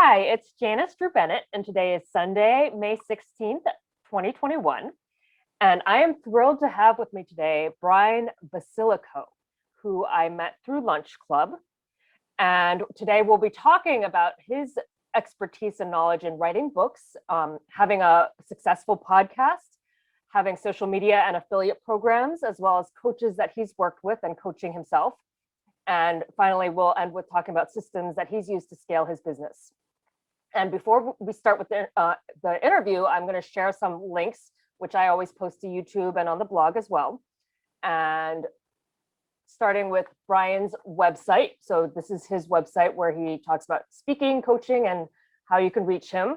Hi, it's Janice Dru-Bennett, and today is Sunday, May 16th, 2021. And I am thrilled to have with me today Brian Basilico, who I met through Lunch Club. And today we'll be talking about his expertise and knowledge in writing books, having a successful podcast, having social media and affiliate programs, as well as coaches that he's worked with and coaching himself. And finally, we'll end with talking about systems that he's used to scale his business. And before we start with the interview, I'm going to share some links, which I always post to YouTube and on the blog as well. And starting with Brian's website. So this is his website where he talks about speaking, coaching, and how you can reach him.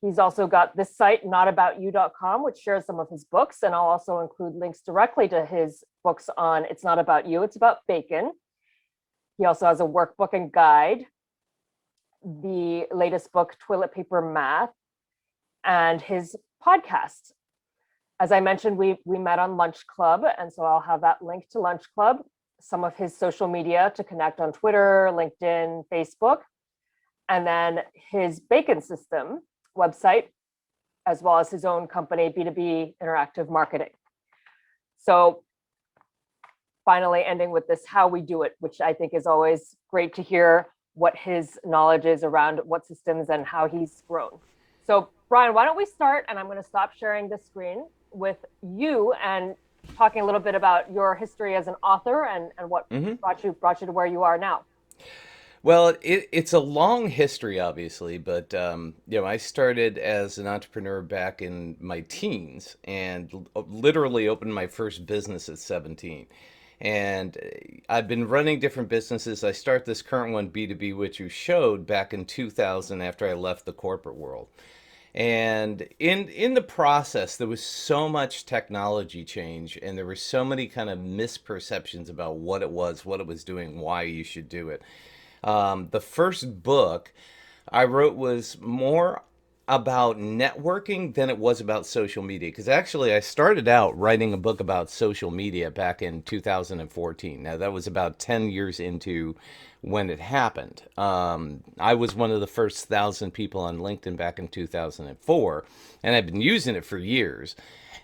He's also got this site, notaboutyou.com, which shares some of his books. And I'll also include links directly to his books on It's Not About You, It's About Bacon. He also has a workbook and guide, the latest book, Toilet Paper Math, and his podcast. As I mentioned, we met on Lunch Club, and so I'll have that link to Lunch Club, some of his social media to connect on Twitter, LinkedIn, Facebook, and then his Bacon System website, as well as his own company, B2B Interactive Marketing. So finally ending with this, how we do it, which I think is always great to hear what his knowledge is around what systems and how he's grown. So Brian, why don't we start, and I'm going to stop sharing the screen with you and talking a little bit about your history as an author and what brought you to where you are now. Well, it's a long history, obviously, but I started as an entrepreneur back in my teens and literally opened my first business at 17. And I've been running different businesses. I started this current one, B2B, which you showed back in 2000 after I left the corporate world. And in the process, there was so much technology change, and there were so many kind of misperceptions about what it was doing, why you should do it. The first book I wrote was more about networking than it was about social media. Because actually, I started out writing a book about social media back in 2014. Now, that was about 10 years into when it happened. I was one of the first 1,000 people on LinkedIn back in 2004, and I've been using it for years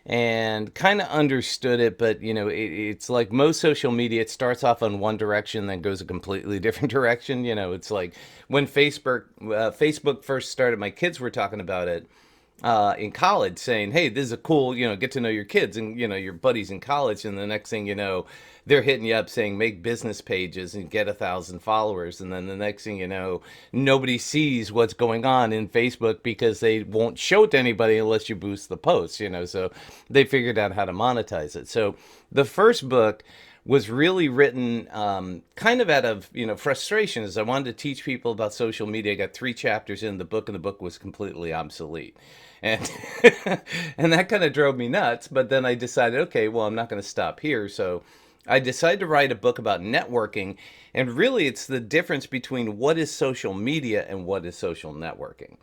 and kind of understood it. But it's like most social media, it starts off on one direction, then goes a completely different direction. It's like when Facebook first started, my kids were talking about it in college, saying, hey, this is a cool, get to know your kids and your buddies in college. And the next thing you know, they're hitting you up saying make business pages and get 1,000 followers. And then the next thing you know, nobody sees what's going on in Facebook because they won't show it to anybody unless you boost the posts. So they figured out how to monetize it. So the first book was really written kind of out of frustration, as I wanted to teach people about social media. I got 3 chapters in the book, and the book was completely obsolete, and and that kind of drove me nuts. But then I decided, okay, well, I'm not going to stop here. So I decided to write a book about networking, and really it's the difference between what is social media and what is social networking.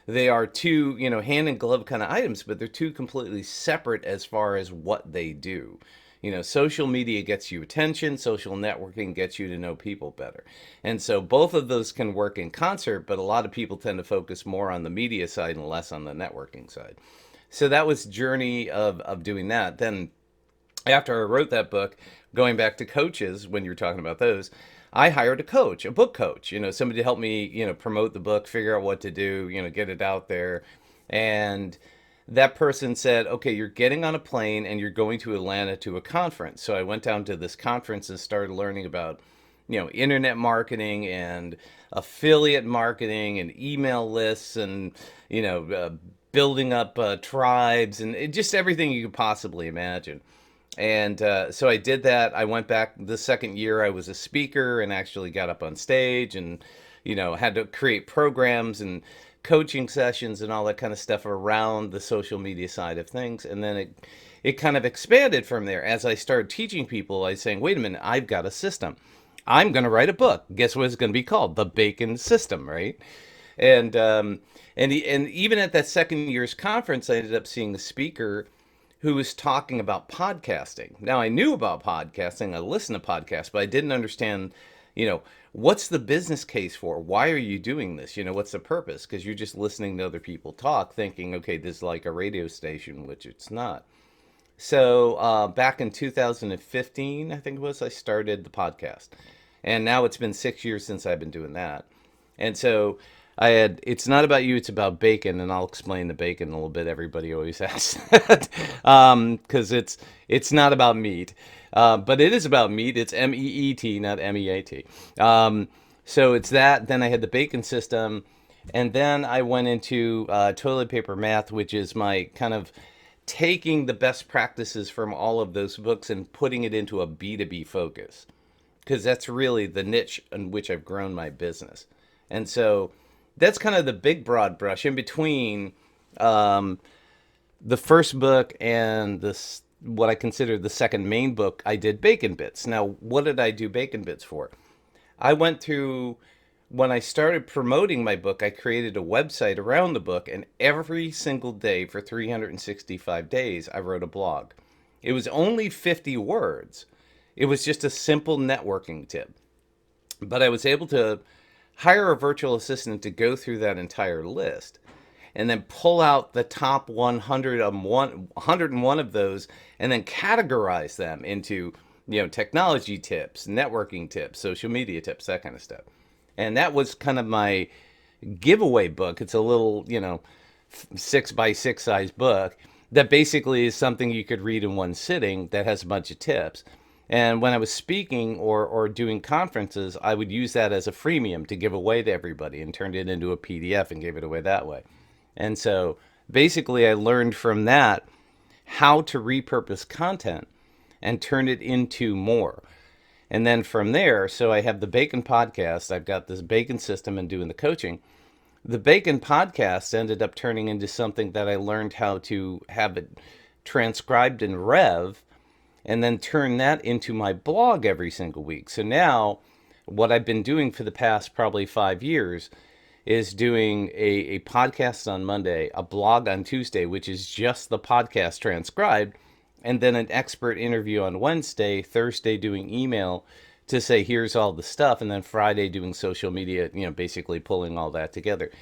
They are two, hand in glove kind of items, but they're two completely separate as far as what they do. Social media gets you attention, social networking gets you to know people better. And so both of those can work in concert, but a lot of people tend to focus more on the media side and less on the networking side. So that was journey of doing that. Then after I wrote that book, going back to coaches, when you're talking about those, I hired a coach, a book coach, somebody to help me, promote the book, figure out what to do, get it out there. And that person said, okay, you're getting on a plane and you're going to Atlanta to a conference. So I went down to this conference and started learning about, internet marketing and affiliate marketing and email lists and, building up tribes and just everything you could possibly imagine. And so I did that. I went back the second year. I was a speaker and actually got up on stage and, had to create programs and coaching sessions and all that kind of stuff around the social media side of things. And then it kind of expanded from there. As I started teaching people, I was saying, wait a minute, I've got a system. I'm going to write a book. Guess what it's going to be called? The Bacon System, right? And and even at that second year's conference, I ended up seeing a speaker who was talking about podcasting. Now, I knew about podcasting. I listened to podcasts, but I didn't understand, You know, what's the business case for? Why are you doing this? You know, what's the purpose? Because you're just listening to other people talk, thinking, okay, this is like a radio station, which it's not. So back in 2015, I think it was, I started the podcast. And now it's been 6 years since I've been doing that. And so I had, it's not about you, it's about bacon. And I'll explain the bacon a little bit. Everybody always asks that. Because it's not about meat. But it is about meat. It's MEET, not MEAT. So it's that. Then I had the bacon system. And then I went into toilet paper math, which is my kind of taking the best practices from all of those books and putting it into a B2B focus, because that's really the niche in which I've grown my business. And so that's kind of the big broad brush. In between um, the first book and this, what I consider the second main book, I did bacon bits. Now, what did I do bacon bits for? I went through, when I started promoting my book, I created a website around the book, and every single day for 365 days, I wrote a blog. It was only 50 words. It was just a simple networking tip. But I was able to hire a virtual assistant to go through that entire list and then pull out the top 101 of those and then categorize them into, technology tips, networking tips, social media tips, that kind of stuff. And that was kind of my giveaway book. It's a little, 6 by 6 size book that basically is something you could read in one sitting that has a bunch of tips. And when I was speaking or doing conferences, I would use that as a freemium to give away to everybody and turned it into a PDF and gave it away that way. And so basically, I learned from that how to repurpose content and turn it into more. And then from there, so I have the Bacon podcast, I've got this Bacon system and doing the coaching. The Bacon podcast ended up turning into something that I learned how to have it transcribed in Rev and then turn that into my blog every single week. So now what I've been doing for the past probably 5 years is doing a podcast on Monday, a blog on Tuesday, which is just the podcast transcribed, and then an expert interview on Wednesday, Thursday doing email to say, here's all the stuff, and then Friday doing social media, basically pulling all that together.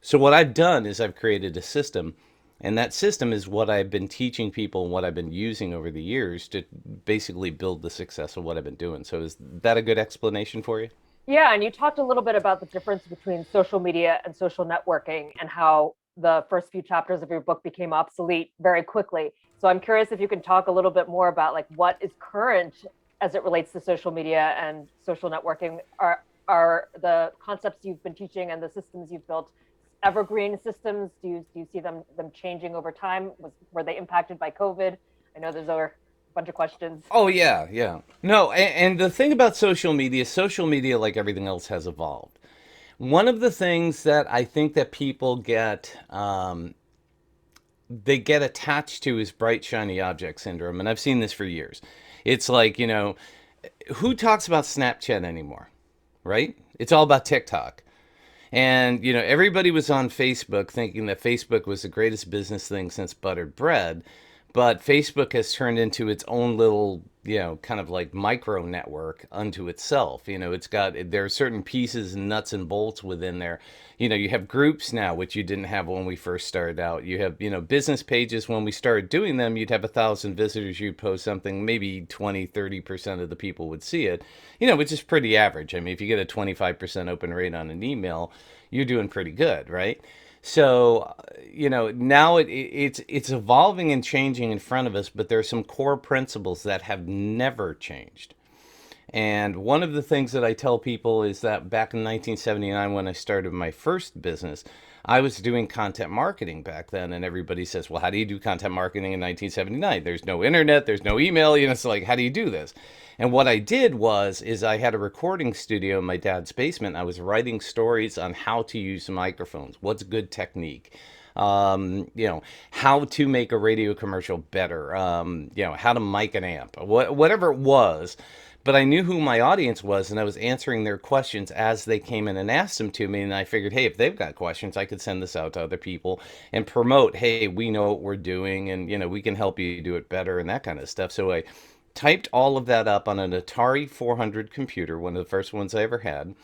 So what I've done is I've created a system, and that system is what I've been teaching people and what I've been using over the years to basically build the success of what I've been doing. So is that a good explanation for you? Yeah, and you talked a little bit about the difference between social media and social networking and how the first few chapters of your book became obsolete very quickly. So I'm curious if you can talk a little bit more about like what is current as it relates to social media and social networking. Are the concepts you've been teaching and the systems you've built evergreen systems? Do you see them changing over time? Were they impacted by COVID? I know there's a bunch of questions. Oh yeah, yeah. No, and the thing about social media, like everything else, has evolved. One of the things that I think that people get they get attached to is bright shiny object syndrome, and I've seen this for years. It's like, who talks about Snapchat anymore, right? It's all about TikTok. And, everybody was on Facebook thinking that Facebook was the greatest business thing since buttered bread. But Facebook has turned into its own little, kind of like micro network unto itself. There are certain pieces and nuts and bolts within there. You have groups now, which you didn't have when we first started out. You have, business pages. When we started doing them, you'd have 1,000 visitors. You'd post something, maybe 20-30% of the people would see it, which is pretty average. I mean, if you get a 25% open rate on an email, you're doing pretty good, right? So, now it's evolving and changing in front of us, but there are some core principles that have never changed. And one of the things that I tell people is that back in 1979, when I started my first business, I was doing content marketing back then. And everybody says, well, how do you do content marketing in 1979? There's no internet, there's no email, it's like, how do you do this? And what I did is I had a recording studio in my dad's basement. I was writing stories on how to use microphones, what's good technique, how to make a radio commercial better, how to mic an amp, whatever it was. But I knew who my audience was, and I was answering their questions as they came in and asked them to me. And I figured, hey, if they've got questions, I could send this out to other people and promote, hey, we know what we're doing, and, we can help you do it better and that kind of stuff. So I typed all of that up on an Atari 400 computer, one of the first ones I ever had,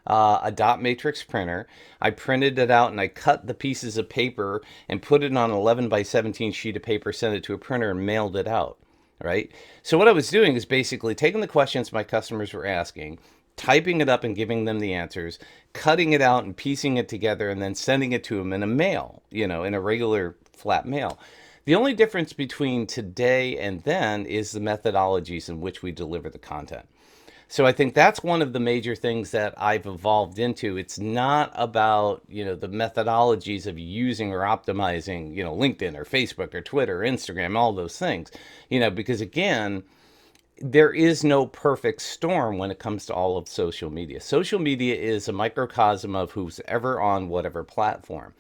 a dot matrix printer. I printed it out and I cut the pieces of paper and put it on an 11 by 17 sheet of paper, sent it to a printer, and mailed it out. Right. So what I was doing is basically taking the questions my customers were asking, typing it up and giving them the answers, cutting it out and piecing it together, and then sending it to them in a mail, in a regular flat mail. The only difference between today and then is the methodologies in which we deliver the content. So I think that's one of the major things that I've evolved into. It's not about, the methodologies of using or optimizing, LinkedIn or Facebook or Twitter or Instagram, all those things, because again, there is no perfect storm when it comes to all of social media. Social media is a microcosm of who's ever on whatever platform.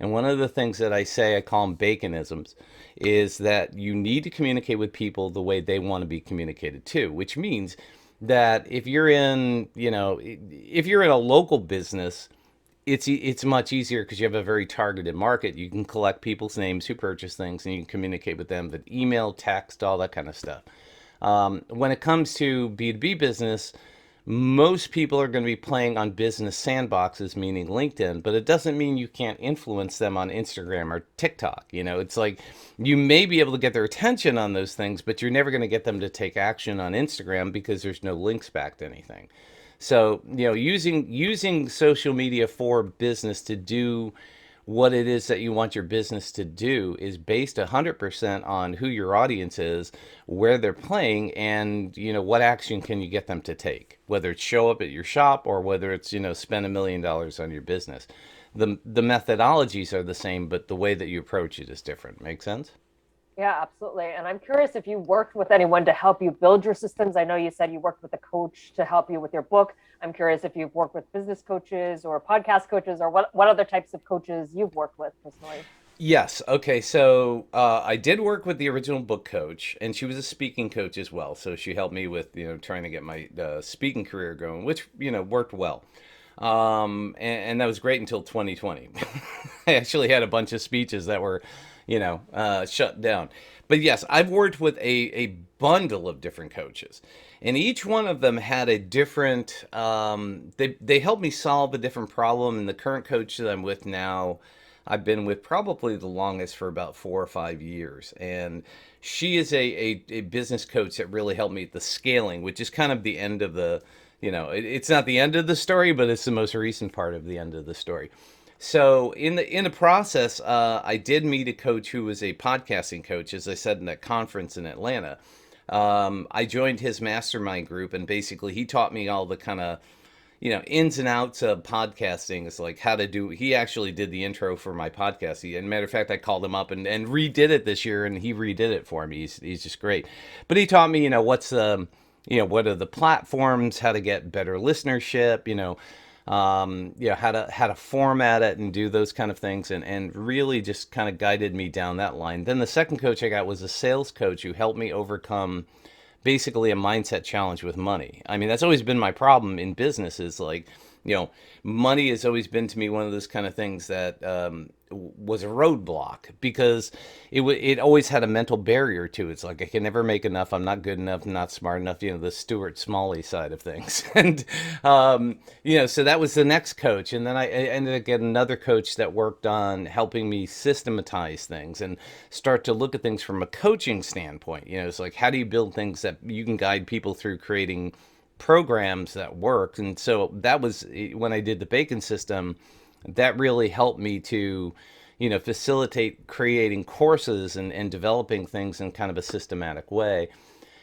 And one of the things that I say, I call them baconisms, is that you need to communicate with people the way they want to be communicated to, which means that if you're in, if you're in a local business, it's much easier because you have a very targeted market. You can collect people's names who purchase things and you can communicate with them with email, text, all that kind of stuff. When it comes to B2B business, most people are going to be playing on business sandboxes, meaning LinkedIn, but it doesn't mean you can't influence them on Instagram or TikTok. It's like you may be able to get their attention on those things, but you're never going to get them to take action on Instagram because there's no links back to anything. So, using social media for business to do what it is that you want your business to do is based 100% on who your audience is, where they're playing, and what action can you get them to take, whether it's show up at your shop or whether it's spend $1 million on your business. The methodologies are the same, but the way that you approach it is different. Make sense? Yeah, absolutely. And I'm curious if you worked with anyone to help you build your systems. I know you said you worked with a coach to help you with your book. I'm curious if you've worked with business coaches or podcast coaches, or what other types of coaches you've worked with personally. Yes. Okay. So I did work with the original book coach, and she was a speaking coach as well. So she helped me with trying to get my speaking career going, which worked well. And that was great until 2020. I actually had a bunch of speeches that were, shut down. But yes, I've worked with a bundle of different coaches, and each one of them had a different. They helped me solve a different problem. And the current coach that I'm with now, I've been with probably the longest for about 4 or 5 years, and she is a business coach that really helped me at the scaling, which is kind of the end of the. It's not the end of the story, but it's the most recent part of the end of the story. So in the process, I did meet a coach who was a podcasting coach, as I said in that conference in Atlanta. I joined his mastermind group, and basically he taught me all the kind of ins and outs of podcasting. It's like how to do. He actually did the intro for my podcast. And matter of fact, I called him up and redid it this year, and he redid it for me. He's just great. But he taught me, what's the what are the platforms, how to get better listenership, how to format it and do those kind of things, and really just kind of guided me down that line. Then the second coach I got was a sales coach who helped me overcome basically a mindset challenge with money. I mean, that's always been my problem in business is like, money has always been to me one of those kind of things that was a roadblock because it always had a mental barrier to it. It's like I can never make enough. I'm not good enough. I'm not smart enough. The Stuart Smalley side of things, and so that was the next coach, and then I ended up getting another coach that worked on helping me systematize things and start to look at things from a coaching standpoint. It's like how do you build things that you can guide people through creating programs that work. And so that was when I did the bacon system, that really helped me to facilitate creating courses and developing things in kind of a systematic way.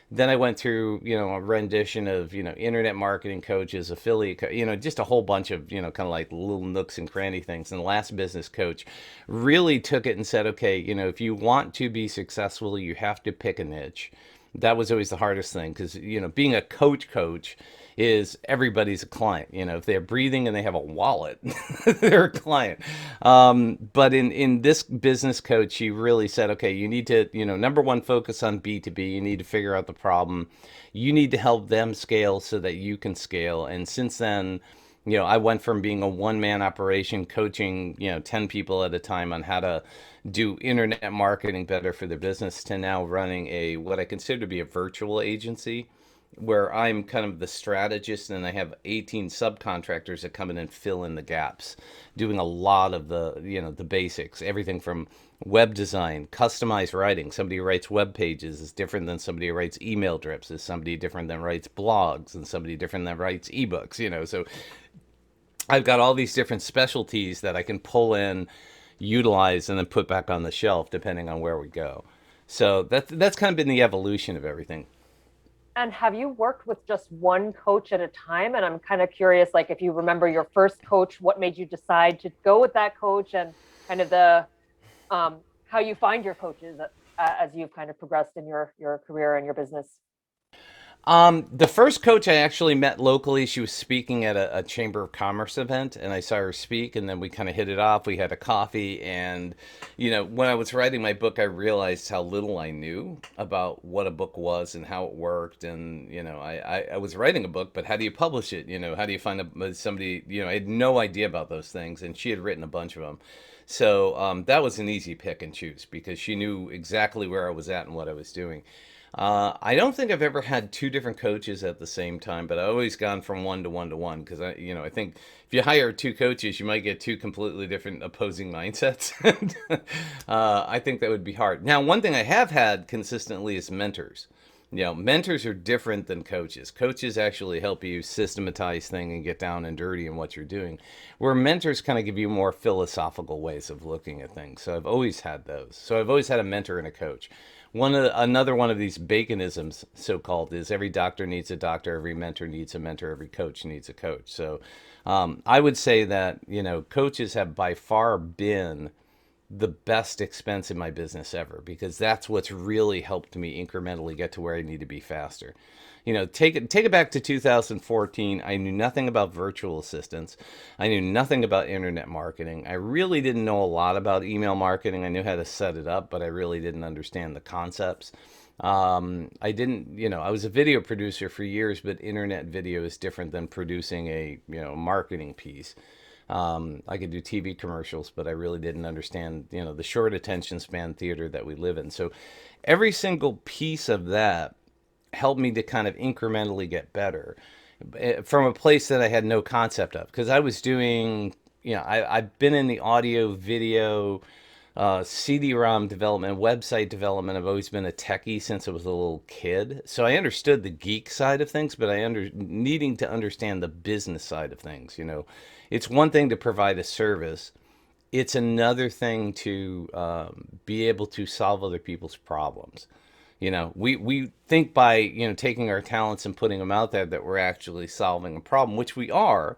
Then I went through a rendition of internet marketing coaches, affiliate just a whole bunch of kind of like little nooks and cranny things. And the last business coach really took it and said, okay, if you want to be successful, you have to pick a niche. That was always the hardest thing because, being a coach is everybody's a client. If they're breathing and they have a wallet, they're a client. But in this business coach, she really said, okay, you need to, number one, focus on B2B. You need to figure out the problem. You need to help them scale so that you can scale. And since then, I went from being a one-man operation coaching, 10 people at a time on how to do internet marketing better for their business to now running a what I consider to be a virtual agency where I'm kind of the strategist and I have 18 subcontractors that come in and fill in the gaps, doing a lot of the basics, everything from web design, customized writing. Somebody who writes web pages is different than somebody who writes email drips, is somebody different than writes blogs, and somebody different than writes ebooks. So I've got all these different specialties that I can pull in, utilize, and then put back on the shelf depending on where we go. So that's kind of been the evolution of everything. And have you worked with just one coach at a time? And I'm kind of curious, like if you remember your first coach, what made you decide to go with that coach, and kind of the how you find your coaches as you've kind of progressed in your career and your business. The first coach I actually met locally, she was speaking at a Chamber of Commerce event, and I saw her speak, and then we kind of hit it off. We had a coffee, and when I was writing my book, I realized how little I knew about what a book was and how it worked. And I was writing a book, but how do you publish it? How do you find somebody? I had no idea about those things, and she had written a bunch of them. So that was an easy pick and choose because she knew exactly where I was at and what I was doing. I don't think I've ever had two different coaches at the same time, but I've always gone from one to one to one because I think if you hire two coaches, you might get two completely different opposing mindsets. I think that would be hard. Now, one thing I have had consistently is mentors. Mentors are different than coaches. Coaches actually help you systematize things and get down and dirty in what you're doing, where mentors kind of give you more philosophical ways of looking at things. So I've always had those. So I've always had a mentor and a coach. Another one of these baconisms, so called, is every doctor needs a doctor, every mentor needs a mentor, every coach needs a coach. So I would say that coaches have by far been the best expense in my business ever because that's what's really helped me incrementally get to where I need to be faster. Take it back to 2014. I knew nothing about virtual assistants. I knew nothing about internet marketing. I really didn't know a lot about email marketing. I knew how to set it up, but I really didn't understand the concepts. I didn't, I was a video producer for years, but internet video is different than producing a, marketing piece. I could do TV commercials, but I really didn't understand, the short attention span theater that we live in. So every single piece of that helped me to kind of incrementally get better from a place that I had no concept of because I was doing, I've been in the audio, video, CD-ROM development, website development. I've always been a techie since I was a little kid. So I understood the geek side of things, but needing to understand the business side of things. It's one thing to provide a service. It's another thing to be able to solve other people's problems. We think by, taking our talents and putting them out there that we're actually solving a problem, which we are.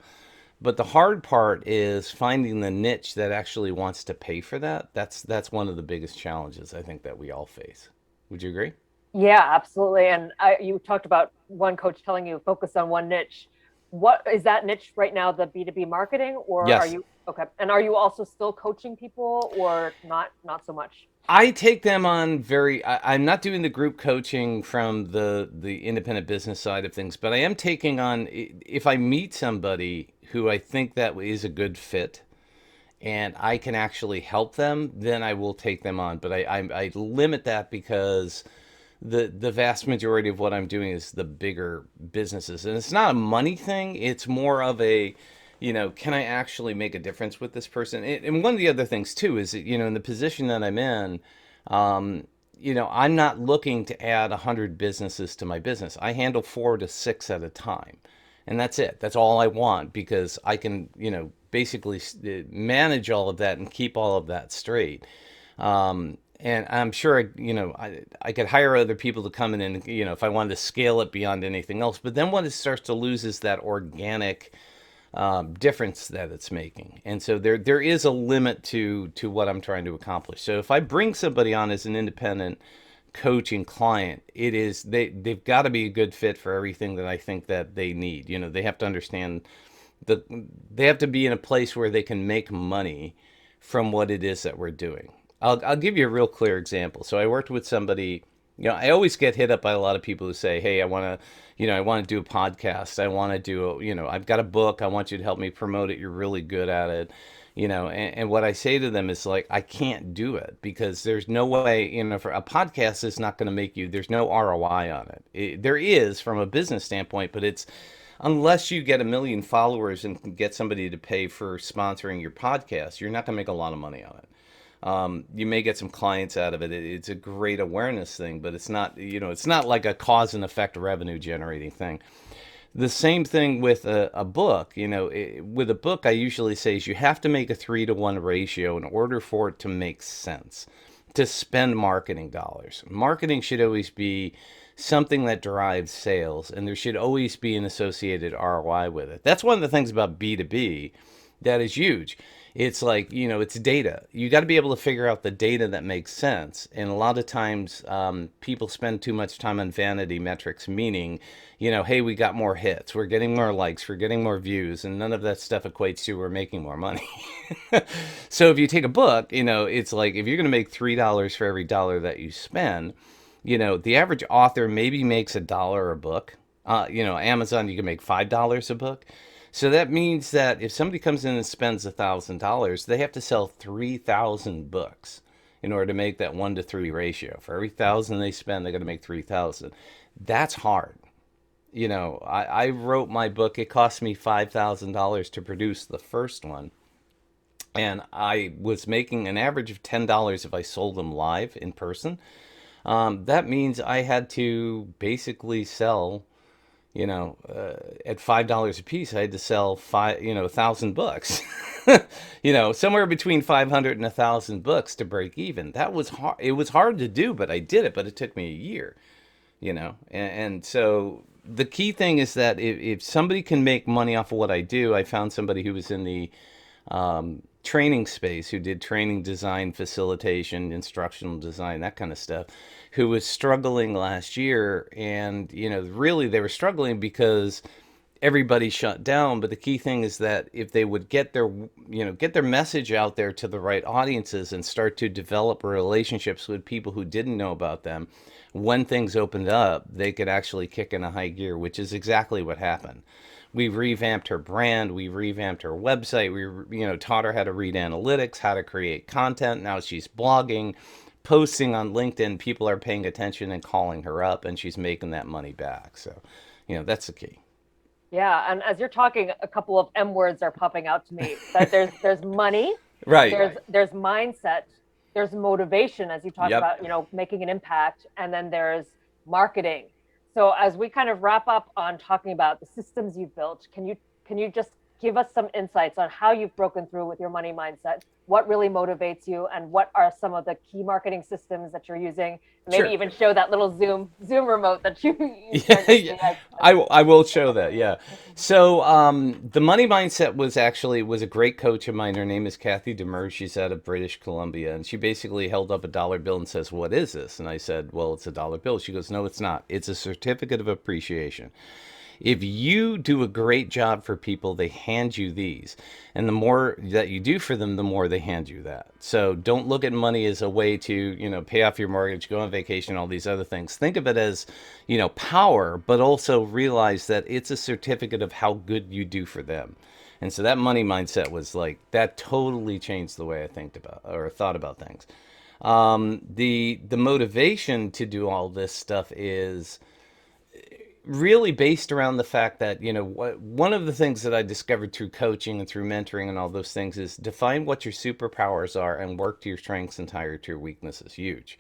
But the hard part is finding the niche that actually wants to pay for that. That's one of the biggest challenges I think that we all face. Would you agree? Yeah, absolutely. And you talked about one coach telling you focus on one niche. What is that niche right now? The B2B marketing, or are Yes. you okay? And are you also still coaching people, or not so much? I take them on I'm not doing the group coaching from the independent business side of things, but I am taking on, if I meet somebody who I think that is a good fit and I can actually help them, then I will take them on. But I limit that because the vast majority of what I'm doing is the bigger businesses. And it's not a money thing. It's more of a, can I actually make a difference with this person? And one of the other things too is that, in the position that I'm in, I'm not looking to add 100 businesses to my business. I handle 4 to 6 at a time. And that's it. That's all I want because I can, basically manage all of that and keep all of that straight. And I'm sure, I could hire other people to come in and, if I wanted to scale it beyond anything else. But then what it starts to lose is that organic difference that it's making. And so there is a limit to what I'm trying to accomplish. So if I bring somebody on as an independent coaching client, they've got to be a good fit for everything that I think that they need. They have to understand they have to be in a place where they can make money from what it is that we're doing. I'll give you a real clear example. So I worked with somebody I always get hit up by a lot of people who say, "Hey, I want to do a podcast. I want to do, I've got a book. I want you to help me promote it. You're really good at it." And what I say to them is like, I can't do it because there's no way, for a podcast is not going to make you, there's no ROI on it. There is from a business standpoint, but it's, unless you get 1 million followers and can get somebody to pay for sponsoring your podcast, you're not going to make a lot of money on it. You may get some clients out of it. It's a great awareness thing, but it's not like a cause and effect revenue generating thing. The same thing with a book. With a book, I usually say is you have to make a 3-to-1 ratio in order for it to make sense to spend marketing dollars. Marketing should always be something that drives sales, and there should always be an associated ROI with it. That's one of the things about B2B that is huge. It's like, it's data. You got to be able to figure out the data that makes sense. And a lot of times people spend too much time on vanity metrics, meaning, hey, we got more hits, we're getting more likes, we're getting more views, and none of that stuff equates to we're making more money. So if you take a book, it's like if you're going to make $3 for every dollar that you spend, the average author maybe makes $1 a book. Amazon, you can make $5 a book. So that means that if somebody comes in and spends $1,000, they have to sell 3,000 books in order to make that 1-to-3 ratio. For every 1,000 they spend, they got to make 3,000. That's hard. I wrote my book. It cost me $5,000 to produce the first one. And I was making an average of $10 if I sold them live in person. That means I had to basically sell, at $5 a piece, I had to sell 1,000 books. Somewhere between 500 and 1,000 books to break even. That was hard. It was hard to do, but I did it. But it took me a year. And so the key thing is that if somebody can make money off of what I do, I found somebody who was in the training space, who did training design, facilitation, instructional design, that kind of stuff, who was struggling last year. And, really they were struggling because everybody shut down. But the key thing is that if they would get their message out there to the right audiences and start to develop relationships with people who didn't know about them, when things opened up, they could actually kick in a high gear, which is exactly what happened. We revamped her brand. We revamped her website. We, taught her how to read analytics, how to create content. Now she's blogging, posting on LinkedIn. People are paying attention and calling her up, and she's making that money back. So, that's the key. Yeah, and as you're talking, a couple of M words are popping out to me. That there's money, Right. there's mindset, there's motivation, as you talk Yep. about, making an impact, and then there's marketing. So as we kind of wrap up on talking about the systems you've built, can you just give us some insights on how you've broken through with your money mindset? What really motivates you, and what are some of the key marketing systems that you're using? Maybe Sure. even show that little Zoom remote that you Yeah, yeah. I will show that. Yeah. So the money mindset was a great coach of mine. Her name is Kathy Demers. She's out of British Columbia, and she basically held up a dollar bill and says, "What is this?" And I said, "Well, it's a dollar bill." She goes, "No, it's not. It's a certificate of appreciation. If you do a great job for people, they hand you these. And the more that you do for them, the more they hand you that. So don't look at money as a way to, pay off your mortgage, go on vacation, all these other things. Think of it as, power, but also realize that it's a certificate of how good you do for them." And so that money mindset was like, that totally changed the way I think about or thought about things. The motivation to do all this stuff is really based around the fact that, one of the things that I discovered through coaching and through mentoring and all those things is define what your superpowers are and work to your strengths and tire to your weaknesses. Huge.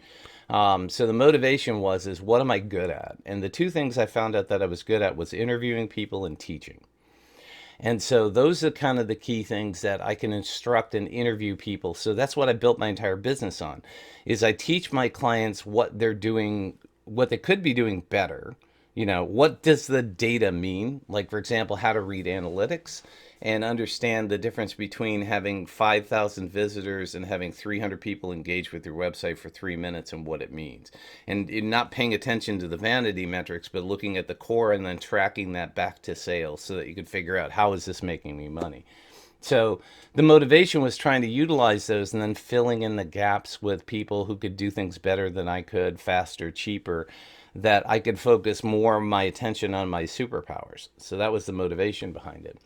So the motivation is what am I good at? And the two things I found out that I was good at was interviewing people and teaching. And so those are kind of the key things that I can instruct and interview people. So that's what I built my entire business on, is I teach my clients what they're doing, what they could be doing better. What does the data mean? Like, for example, how to read analytics and understand the difference between having 5,000 visitors and having 300 people engage with your website for 3 minutes and what it means. And not paying attention to the vanity metrics, but looking at the core and then tracking that back to sales so that you can figure out how is this making me money. So the motivation was trying to utilize those and then filling in the gaps with people who could do things better than I could, faster, cheaper, that I could focus more of my attention on my superpowers. So that was the motivation behind it.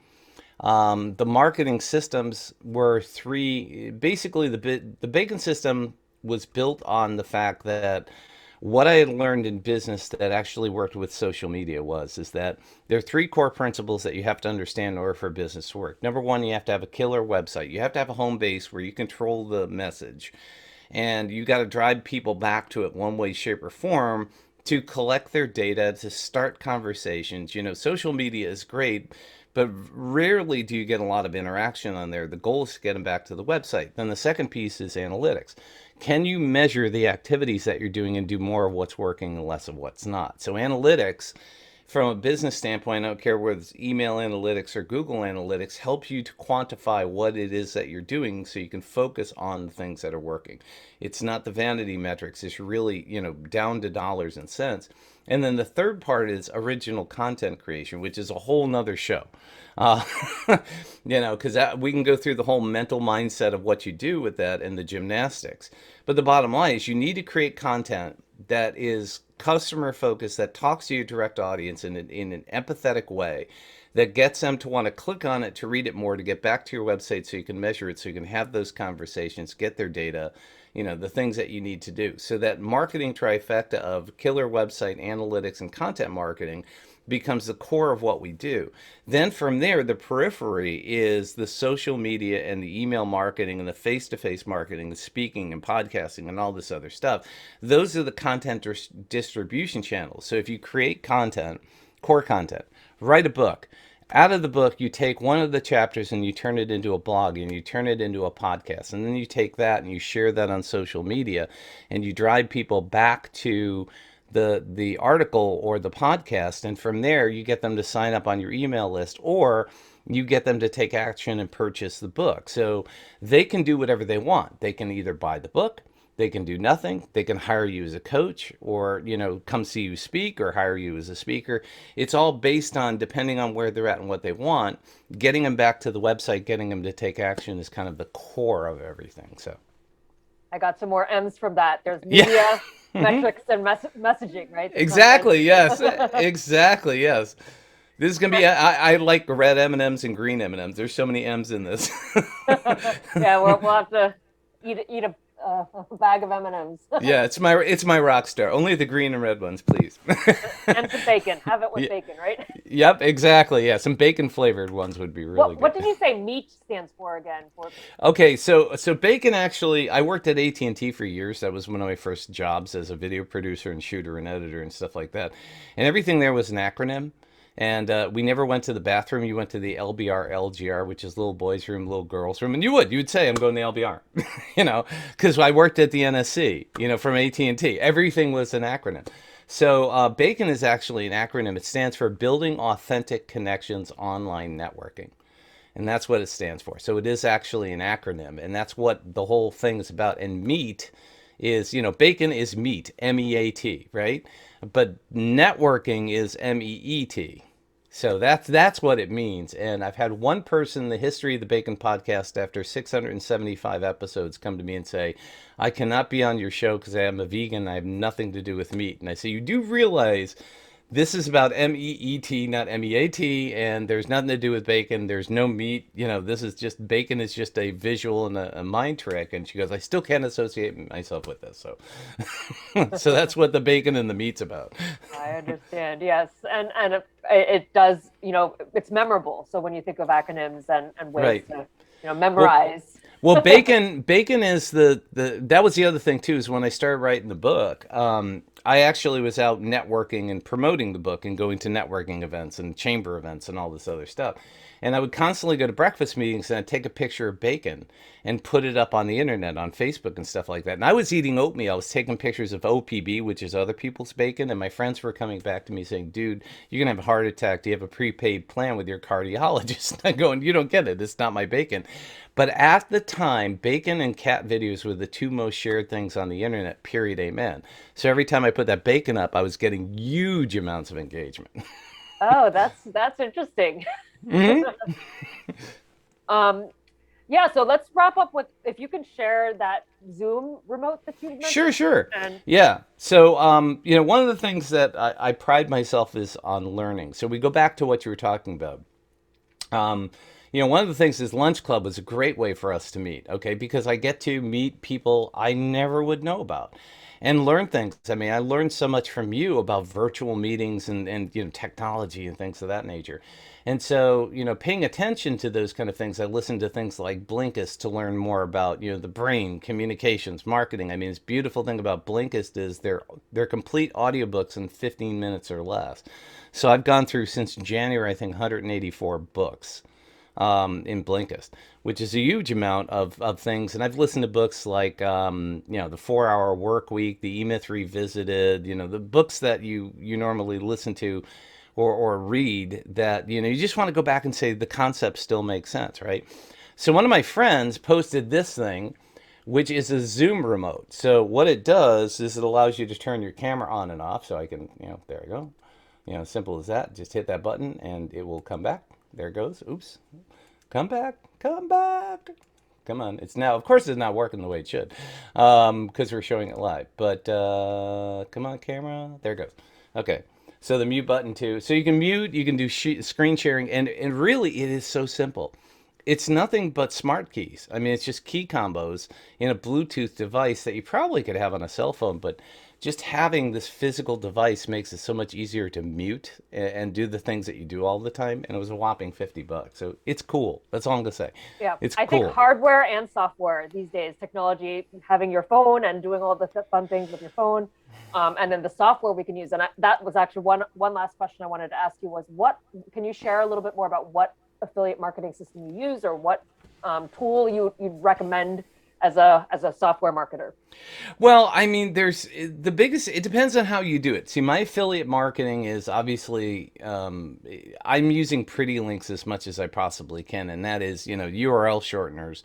The marketing systems were three. Basically, the bacon system was built on the fact that what I had learned in business that actually worked with social media is that there are three core principles that you have to understand in order for business to work. Number one, you have to have a killer website. You have to have a home base where you control the message, and you got to drive people back to it one way, shape, or form to collect their data, to start conversations. Social media is great, but rarely do you get a lot of interaction on there. The goal is to get them back to the website. Then the second piece is analytics. Can you measure the activities that you're doing and do more of what's working and less of what's not? So analytics, from a business standpoint, I don't care whether it's email analytics or Google Analytics, helps you to quantify what it is that you're doing so you can focus on the things that are working. It's not the vanity metrics. It's really, down to dollars and cents. And then the third part is original content creation, which is a whole nother show. Uh, because we can go through the whole mental mindset of what you do with that and the gymnastics. But the bottom line is you need to create content that is customer focused, that talks to your direct audience in an empathetic way, that gets them to want to click on it, to read it more, to get back to your website so you can measure it, so you can have those conversations, get their data, the things that you need to do. So that marketing trifecta of killer website, analytics, and content marketing becomes the core of what we do. Then from there, the periphery is the social media and the email marketing and the face-to-face marketing, the speaking and podcasting and all this other stuff. Those are the content distribution channels. So if you create content, core content, write a book. Out of the book, you take one of the chapters and you turn it into a blog and you turn it into a podcast. And then you take that and you share that on social media and you drive people back to the article or the podcast, and from there you get them to sign up on your email list, or you get them to take action and purchase the book. So they can do whatever they want. They can either buy the book, they can do nothing, they can hire you as a coach, or come see you speak, or hire you as a speaker. It's all based on, depending on where they're at and what they want. Getting them back to the website, getting them to take action is kind of the core of everything. So I got some more M's from that. There's yeah. media, metrics, and messaging, right? The Exactly. Yes. content. Exactly. Yes. This is gonna be. I like red M&Ms and green M&Ms. There's so many M's in this. Yeah, we'll have to eat a bag of M&Ms. Yeah, it's my rock star. Only the green and red ones, please. And some bacon. Have it with Yeah, bacon, right? yep, exactly. Yeah, some bacon flavored ones would be really What good. did you say meat stands for again? For Okay, so bacon actually. I worked at AT&T for years. That was one of my first jobs as a video producer and shooter and editor and stuff like that. And everything there was an acronym. And we never went to the bathroom. You went to the LBR, LGR, which is little boys' room, little girls' room, and you'd say, "I'm going to LBR," because I worked at the NSC, from AT&T. Everything was an acronym. So BACON is actually an acronym. It stands for Building Authentic Connections Online Networking. And that's what it stands for. So it is actually an acronym. And that's what the whole thing is about. And meat is, bacon is meat, MEAT, right? But networking is MEET. So that's what it means. And I've had one person in the history of the Bacon Podcast, after 675 episodes, come to me and say, "I cannot be on your show because I am a vegan. I have nothing to do with meat." And I say, "You do realize this is about MEET, not MEAT, and there's nothing to do with bacon. There's no meat. This is just, bacon is just a visual and a mind trick." And she goes, "I still can't associate myself with this." So, so that's what the bacon and the meat's about. I understand. Yes, and it does. It's memorable. So when you think of acronyms and ways Right. to Well, memorize. Well, bacon is the that was the other thing too, is when I started writing the book, I actually was out networking and promoting the book and going to networking events and chamber events and all this other stuff. And I would constantly go to breakfast meetings and I'd take a picture of bacon and put it up on the internet, on Facebook and stuff like that. And I was eating oatmeal. I was taking pictures of OPB, which is other people's bacon. And my friends were coming back to me saying, "Dude, you're going to have a heart attack. Do you have a prepaid plan with your cardiologist?" I'm going, "You don't get it. It's not my bacon." But at the time, bacon and cat videos were the two most shared things on the internet, period, amen. So every time I put that bacon up, I was getting huge amounts of engagement. Oh, that's interesting. Hmm. Um, yeah, so let's wrap up with if you can share that Zoom remote that you Sure, mentioned. sure. And Yeah. So, one of the things that I pride myself is on learning. So we go back to what you were talking about. Um, one of the things is Lunch Club was a great way for us to meet, okay? Because I get to meet people I never would know about and learn things. I mean, I learned so much from you about virtual meetings and technology and things of that nature. And so, paying attention to those kind of things, I listen to things like Blinkist to learn more about, the brain, communications, marketing. I mean, this beautiful thing about Blinkist is they're complete audiobooks in 15 minutes or less. So I've gone through since January, I think, 184 books in Blinkist, which is a huge amount of things. And I've listened to books like, The 4 Hour Work Week, The E-Myth Revisited, the books that you normally listen to or read that, you just want to go back and say the concept still makes sense, right? So one of my friends posted this thing, which is a Zoom remote. So what it does is it allows you to turn your camera on and off. So I can, there I go. Simple as that. Just hit that button and it will come back. There it goes. Oops. Come back. Come back. Come on. It's now, of course, it's not working the way it should because we're showing it live. But come on, camera. There it goes. Okay. So the mute button too. So you can mute, you can do screen sharing, and really it is so simple. It's nothing but smart keys. I mean, it's just key combos in a Bluetooth device that you probably could have on a cell phone, but just having this physical device makes it so much easier to mute and do the things that you do all the time. And it was a whopping $50. So it's cool. That's all I'm gonna say. yeah, It's I think cool. hardware and software these days, technology, having your phone and doing all the fun things with your phone, and then the software we can use. And that was actually one last question I wanted to ask you was what can you share a little bit more about what affiliate marketing system you use or what tool you'd recommend as a software marketer? Well, I mean, there's the biggest, it depends on how you do it. See, my affiliate marketing is obviously, I'm using pretty links as much as I possibly can. And that is, URL shorteners,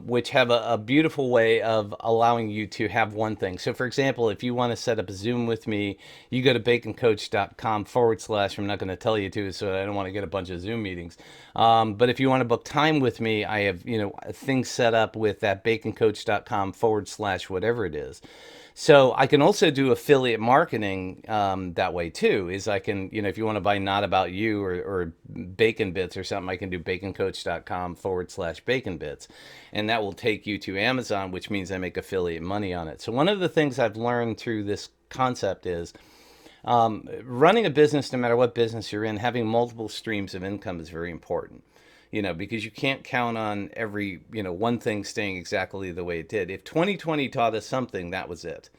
which have a beautiful way of allowing you to have one thing. So, for example, if you want to set up a Zoom with me, you go to baconcoach.com/. I'm not going to tell you to, so I don't want to get a bunch of Zoom meetings. But if you want to book time with me, I have, things set up with that baconcoach.com/ whatever it is. So I can also do affiliate marketing that way too. Is I can, if you want to buy Not About You or Bacon Bits or something, I can do baconcoach.com/bacon bits. And that will take you to Amazon, which means I make affiliate money on it. So one of the things I've learned through this concept is running a business, no matter what business you're in, having multiple streams of income is very important. Because you can't count on every, one thing staying exactly the way it did. If 2020 taught us something, that was it.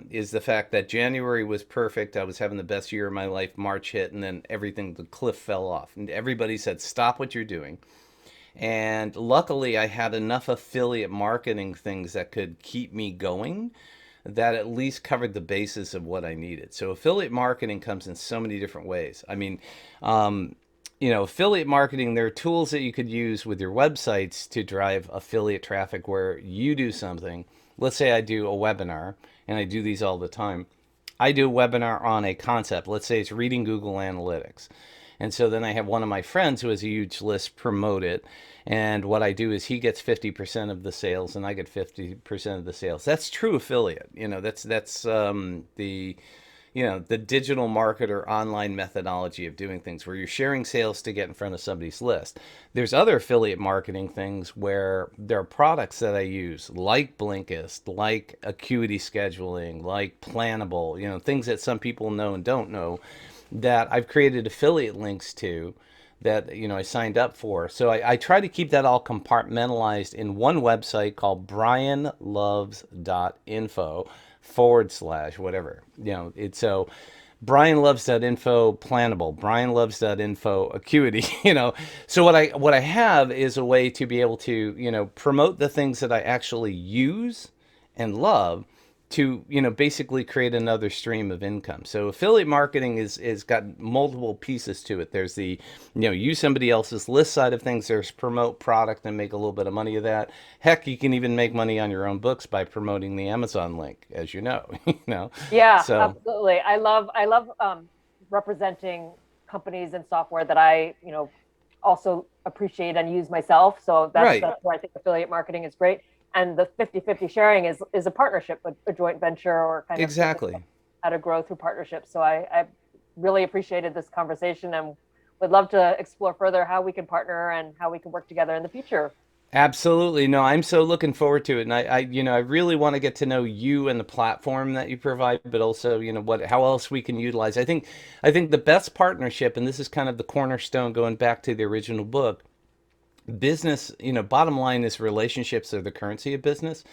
Is the fact that January was perfect. I was having the best year of my life. March hit, and then everything, the cliff fell off. And everybody said, stop what you're doing. And luckily, I had enough affiliate marketing things that could keep me going that at least covered the basis of what I needed. So affiliate marketing comes in so many different ways. I mean, affiliate marketing, there are tools that you could use with your websites to drive affiliate traffic where you do something. Let's say I do a webinar, and I do these all the time. I do a webinar on a concept. Let's say it's reading Google Analytics. And so then I have one of my friends who has a huge list promote it. And what I do is he gets 50% of the sales and I get 50% of the sales. That's true affiliate. That's the digital marketer online methodology of doing things where you're sharing sales to get in front of somebody's list. There's other affiliate marketing things where there are products that I use like Blinkist, like Acuity Scheduling, like Planable, things that some people know and don't know that I've created affiliate links to that I signed up for. So I try to keep that all compartmentalized in one website called brianloves.info/ whatever. It's so brianloves.info Planable, brianloves.info Acuity. So what I have is a way to be able to promote the things that I actually use and love to basically create another stream of income. So affiliate marketing is got multiple pieces to it. There's the use somebody else's list side of things. There's promote product and make a little bit of money of that. Heck, you can even make money on your own books by promoting the Amazon link, as you know. Yeah, So absolutely. I love representing companies and software that I also appreciate and use myself. So Right. that's where I think affiliate marketing is great. And the 50-50 sharing is a partnership, a joint venture, or kind of thinking Exactly. how to grow through partnerships. So I really appreciated this conversation and would love to explore further how we can partner and how we can work together in the future. Absolutely. No, I'm so looking forward to it. And I really want to get to know you and the platform that you provide, but also, how else we can utilize. I think the best partnership, and this is kind of the cornerstone going back to the original book, business, bottom line is relationships are the currency of business.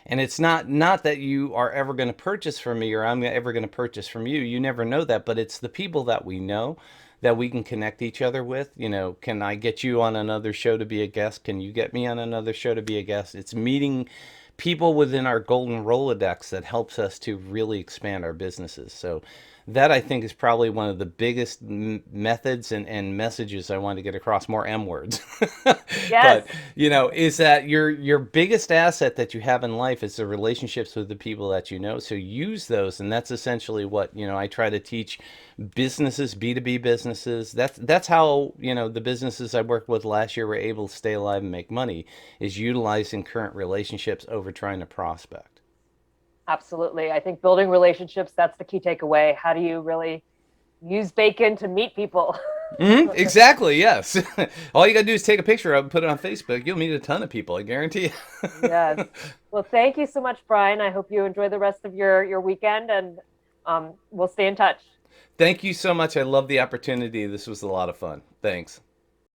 And it's not that you are ever going to purchase from me or I'm ever going to purchase from you. You never know that, but it's the people that we know that we can connect each other with. Can I get you on another show to be a guest? Can you get me on another show to be a guest? It's meeting people within our golden Rolodex that helps us to really expand our businesses. So that I think is probably one of the biggest methods and messages I want to get across. More M words, Yes, but is that your biggest asset that you have in life is the relationships with the people that you know. So use those, and that's essentially what I try to teach businesses, B2B businesses. That's how the businesses I worked with last year were able to stay alive and make money, is utilizing current relationships over trying to prospect. absolutely. I think building relationships, that's the key takeaway. How do you really use bacon to meet people? Exactly. Yes. All you gotta do is take a picture of it, put it on Facebook. You'll meet a ton of people. I guarantee Yes. you. Well, thank you so much, Brian. I hope you enjoy the rest of your weekend, and we'll stay in touch. Thank you so much. I love the opportunity. This was a lot of fun. Thanks.